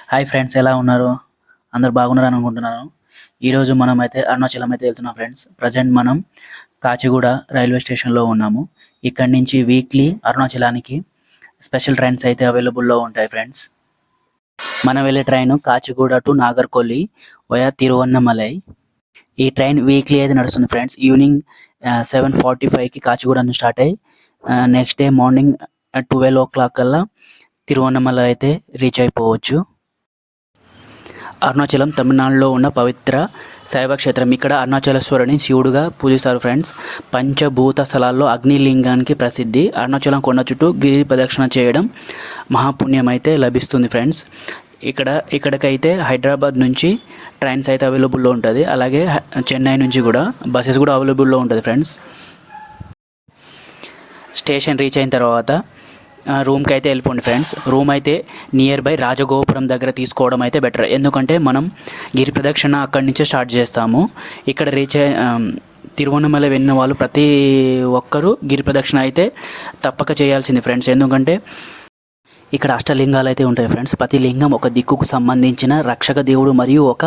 Hi friends, ఎలా ఉన్నారు? అందరూ బాగున్నారని అనుకుంటున్నాను. ఈరోజు మనమైతే అరుణాచలం అయితే వెళ్తున్నాం ఫ్రెండ్స్. ప్రజెంట్ మనం కాచిగూడ రైల్వే స్టేషన్‌లో ఉన్నాము. ఇక్కడి నుంచి వీక్లీ అరుణాచలానికి స్పెషల్ ట్రైన్స్ అయితే అవైలబుల్‌లో ఉంటాయి ఫ్రెండ్స్. మనం వెళ్ళే train Kacheguda to Nagercoil via Tiruvannamalai. ఈ ట్రైన్ వీక్లీ అయితే నడుస్తుంది ఫ్రెండ్స్. ఈవినింగ్ 7:45కి కాచిగూడ నుంచి స్టార్ట్ అయ్యి నెక్స్ట్ డే మార్నింగ్ 12 కల్లా తిరువన్నమలై అయితే రీచ్ అయిపోవచ్చు. అరుణాచలం తమిళనాడులో ఉన్న పవిత్ర శైవ క్షేత్రం. ఇక్కడ అరుణాచలేశ్వరుని శివుడుగా పూజిస్తారు ఫ్రెండ్స్. పంచభూత స్థలాల్లో అగ్నిలింగానికి ప్రసిద్ధి. అరుణాచలం కొండ చుట్టూ గిరి ప్రదక్షిణ చేయడం మహాపుణ్యం అయితే లభిస్తుంది ఫ్రెండ్స్. ఇక్కడికైతే హైదరాబాద్ నుంచి ట్రైన్స్ అయితే అవైలబుల్లో ఉంటుంది. అలాగే చెన్నై నుంచి కూడా బస్సెస్ కూడా అవైలబుల్లో ఉంటుంది ఫ్రెండ్స్. స్టేషన్ రీచ్ అయిన తర్వాత రూమ్కి అయితే వెళ్ళిపోండి ఫ్రెండ్స్. రూమ్ అయితే నియర్ బై రాజగోపురం దగ్గర తీసుకోవడం అయితే బెటర్. ఎందుకంటే మనం గిరి ప్రదక్షిణ అక్కడి నుంచే స్టార్ట్ చేస్తాము. ఇక్కడ తిరువన్నమలై వెళ్ళిన వాళ్ళు ప్రతి ఒక్కరూ గిరి ప్రదక్షిణ అయితే తప్పక చేయాల్సింది ఫ్రెండ్స్. ఎందుకంటే ఇక్కడ అష్టలింగాలు అయితే ఉంటాయి ఫ్రెండ్స్. ప్రతి లింగం ఒక దిక్కుకు సంబంధించిన రక్షక దేవుడు మరియు ఒక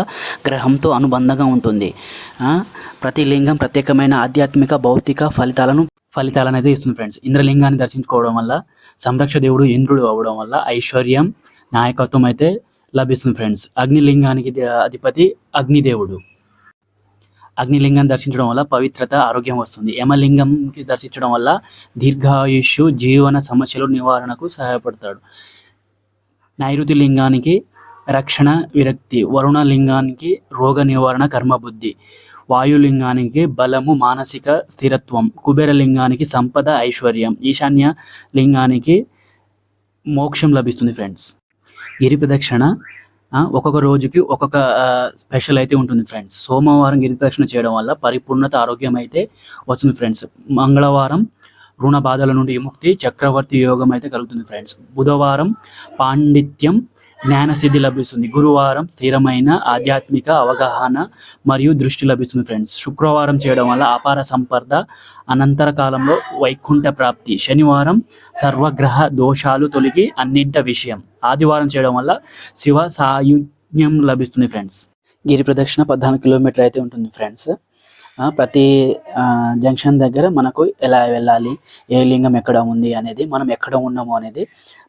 గ్రహంతో అనుబంధంగా ఉంటుంది. ప్రతి లింగం ప్రత్యేకమైన ఆధ్యాత్మిక భౌతిక ఫలితాలను అయితే ఇస్తుంది ఫ్రెండ్స్. ఇంద్రలింగాన్ని దర్శించుకోవడం వల్ల సంరక్ష దేవుడు ఇంద్రుడు అవ్వడం వల్ల ఐశ్వర్యం, నాయకత్వం అయితే లభిస్తుంది ఫ్రెండ్స్. అగ్నిలింగానికి అధిపతి అగ్నిదేవుడు. అగ్నిలింగాన్ని దర్శించడం వల్ల పవిత్రత, ఆరోగ్యం వస్తుంది. యమలింగంకి దర్శించడం వల్ల దీర్ఘాయుష్యు, జీవన సమస్యల నివారణకు సహాయపడతాడు. నైరుతి లింగానికి రక్షణ, విరక్తి. వరుణ లింగానికి రోగ నివారణ, కర్మబుద్ధి. వాయులింగానికి బలము, మానసిక స్థిరత్వం. కుబేర లింగానికి సంపద, ఐశ్వర్యం. ఈశాన్య లింగానికి మోక్షం లభిస్తుంది ఫ్రెండ్స్. గిరి ప్రదక్షిణ ఒక్కొక్క రోజుకి ఒక్కొక్క స్పెషల్ అయితే ఉంటుంది ఫ్రెండ్స్. సోమవారం గిరి ప్రదక్షిణ చేయడం వల్ల పరిపూర్ణత, ఆరోగ్యం అయితే వస్తుంది ఫ్రెండ్స్. మంగళవారం రుణ బాధల నుండి విముక్తి, చక్రవర్తి యోగం అయితే కలుగుతుంది ఫ్రెండ్స్. బుధవారం పాండిత్యం, జ్ఞానసిద్ధి లభిస్తుంది. గురువారం స్థిరమైన ఆధ్యాత్మిక అవగాహన మరియు దృష్టి లభిస్తుంది ఫ్రెండ్స్. శుక్రవారం చేయడం వల్ల అపార సంపద, అనంతర కాలంలో వైకుంఠ ప్రాప్తి. శనివారం సర్వగ్రహ దోషాలు తొలగి అన్నింట విషయం. ఆదివారం చేయడం వల్ల శివ సాయుజ్యం లభిస్తుంది ఫ్రెండ్స్. గిరి ప్రదక్షిణ 14 కిలోమీటర్ అయితే ఉంటుంది ఫ్రెండ్స్. ప్రతి జంక్షన్ దగ్గర మనకు ఎలా వెళ్ళాలి, ఏ లింగం ఎక్కడ ఉంది అనేది, మనం ఎక్కడ ఉన్నాము అనేది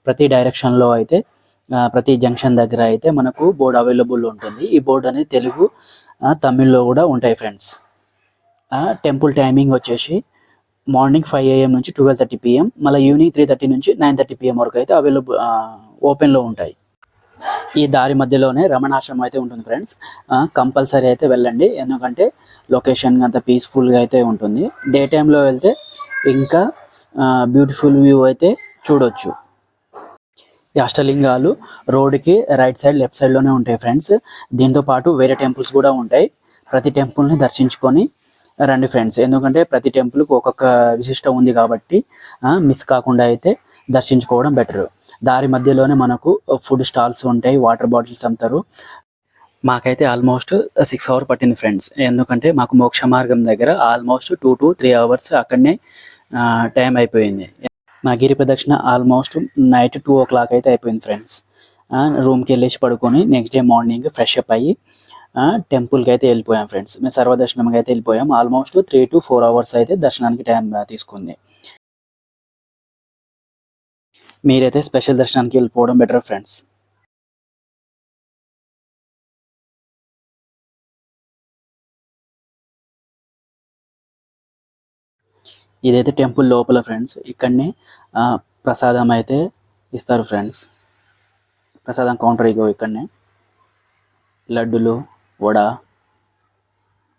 ప్రతి డైరెక్షన్లో అయితే ప్రతి జంక్షన్ దగ్గర అయితే మనకు బోర్డు అవైలబుల్ ఉంటుంది. ఈ బోర్డు అనేది తెలుగు, తమిళ్లో కూడా ఉంటాయి ఫ్రెండ్స్. టెంపుల్ టైమింగ్ వచ్చేసి మార్నింగ్ 5 AM నుంచి 12:30 PM, మళ్ళీ ఈవినింగ్ 3:30 నుంచి 9:30 PM వరకు అయితే ఓపెన్లో ఉంటాయి. ఈ దారి మధ్యలోనే రమణాశ్రమం అయితే ఉంటుంది ఫ్రెండ్స్. కంపల్సరీ అయితే వెళ్ళండి, ఎందుకంటే లొకేషన్ అంత పీస్ఫుల్గా అయితే ఉంటుంది. డే టైంలో వెళ్తే ఇంకా బ్యూటిఫుల్ వ్యూ అయితే చూడొచ్చు. ఈ అష్టలింగాలు రోడ్డుకి రైట్ సైడ్, లెఫ్ట్ సైడ్లోనే ఉంటాయి ఫ్రెండ్స్. దీంతో పాటు వేరే టెంపుల్స్ కూడా ఉంటాయి. ప్రతి టెంపుల్ని దర్శించుకొని రండి ఫ్రెండ్స్. ఎందుకంటే ప్రతి టెంపుల్కి ఒక్కొక్క విశిష్టం ఉంది కాబట్టి మిస్ కాకుండా అయితే దర్శించుకోవడం బెటర్. దారి మధ్యలోనే మనకు ఫుడ్ స్టాల్స్ ఉంటాయి, వాటర్ బాటిల్స్ అమ్ముతారు. మాకైతే ఆల్మోస్ట్ 6 hours పట్టింది ఫ్రెండ్స్. ఎందుకంటే మాకు మోక్ష మార్గం దగ్గర ఆల్మోస్ట్ 2 to 3 hours అక్కడనే టైం అయిపోయింది. మా గిరి ప్రదక్షిణ ఆల్మోస్ట్ నైట్ 2 o'clock అయితే అయిపోయింది ఫ్రెండ్స్. రూమ్కి వెళ్ళేసి పడుకొని next day morning fresh up అయ్యి టెంపుల్కి అయితే వెళ్ళిపోయాం ఫ్రెండ్స్. మేము సర్వదర్శనంకి అయితే వెళ్ళిపోయాం. ఆల్మోస్ట్ 3 to 4 hours అయితే దర్శనానికి టైం తీసుకుంది. మీరైతే స్పెషల్ దర్శనానికి వెళ్ళిపోవడం బెటర్ ఫ్రెండ్స్. ఇదైతే టెంపుల్ లోపల ఫ్రెండ్స్. ఇక్కడనే ప్రసాదం అయితే ఇస్తారు ఫ్రెండ్స్. ప్రసాదం కౌంటర్ ఇగో ఇక్కడనే లడ్డులు, వడ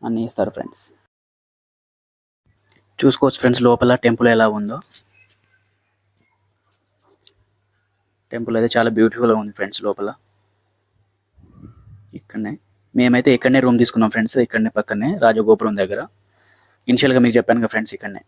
అన్నీ ఇస్తారు ఫ్రెండ్స్. చూసుకోవచ్చు ఫ్రెండ్స్ లోపల టెంపుల్ ఎలా ఉందో. టెంపుల్ అయితే చాలా బ్యూటిఫుల్గా ఉంది ఫ్రెండ్స్ లోపల. మేమైతే ఇక్కడనే రూమ్ తీసుకున్నాం ఫ్రెండ్స్. ఇక్కడనే పక్కనే రాజగోపురం దగ్గర. ఇనిషియల్గా మీకు చెప్పాను కదా ఫ్రెండ్స్, ఇక్కడనే